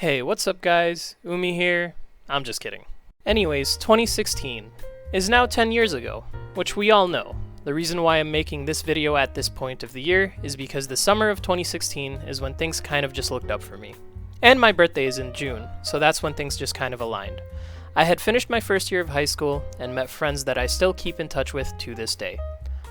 Hey, what's up guys? Umi here. I'm just kidding. Anyways, 2016 is now 10 years ago, which we all know. The reason why I'm making this video at this point of the year is because the summer of 2016 is when things kind of just looked up for me. And my birthday is in June, so that's when things just kind of aligned. I had finished my first year of high school and met friends that I still keep in touch with to this day.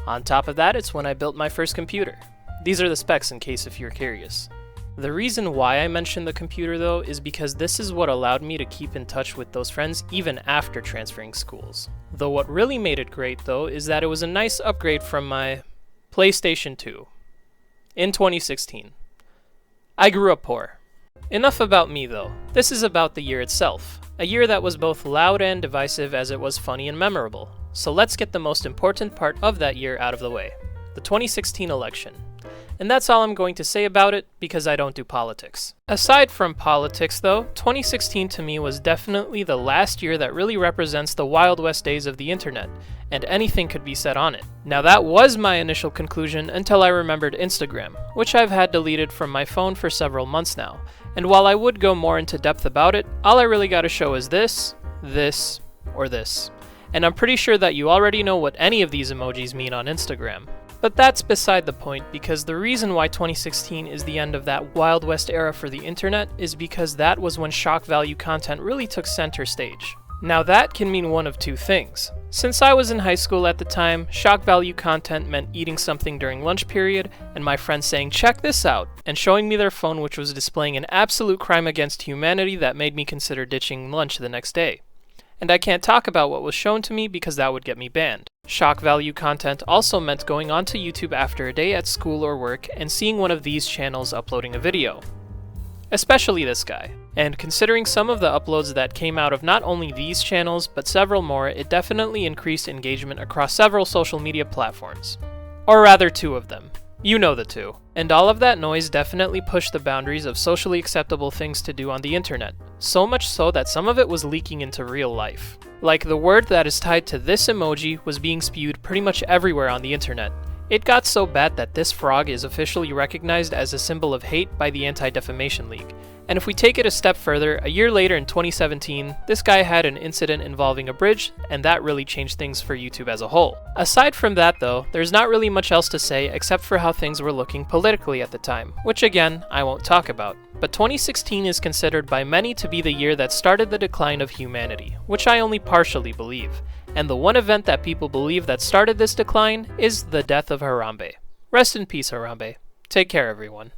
On top of that, it's when I built my first computer. These are the specs in case if you're curious. The reason why I mentioned the computer though is because this is what allowed me to keep in touch with those friends even after transferring schools. Though what really made it great though is that it was a nice upgrade from my PlayStation 2 in 2016. I grew up poor. Enough about me though. This is about the year itself. A year that was both loud and divisive as it was funny and memorable. So let's get the most important part of that year out of the way. The 2016 election. And that's all I'm going to say about it because I don't do politics. Aside from politics though, 2016 to me was definitely the last year that really represents the Wild West days of the internet, and anything could be said on it. Now that was my initial conclusion until I remembered Instagram, which I've had deleted from my phone for several months now. And while I would go more into depth about it, all I really gotta show is this, or this. And I'm pretty sure that you already know what any of these emojis mean on Instagram. But that's beside the point, because the reason why 2016 is the end of that Wild West era for the internet is because that was when shock value content really took center stage. Now that can mean one of two things. Since I was in high school at the time, shock value content meant eating something during lunch period, and my friends saying, "Check this out," and showing me their phone which was displaying an absolute crime against humanity that made me consider ditching lunch the next day. And I can't talk about what was shown to me because that would get me banned. Shock value content also meant going onto YouTube after a day at school or work and seeing one of these channels uploading a video. Especially this guy. And considering some of the uploads that came out of not only these channels, but several more, it definitely increased engagement across several social media platforms. Or rather, two of them. You know the two. And all of that noise definitely pushed the boundaries of socially acceptable things to do on the internet. So much so that some of it was leaking into real life. Like the word that is tied to this emoji was being spewed pretty much everywhere on the internet. It got so bad that this frog is officially recognized as a symbol of hate by the Anti-Defamation League. And if we take it a step further, a year later in 2017, this guy had an incident involving a bridge, and that really changed things for YouTube as a whole. Aside from that though, there's not really much else to say except for how things were looking politically at the time, which again, I won't talk about. But 2016 is considered by many to be the year that started the decline of humanity, which I only partially believe. And the one event that people believe that started this decline is the death of Harambe. Rest in peace, Harambe. Take care, everyone.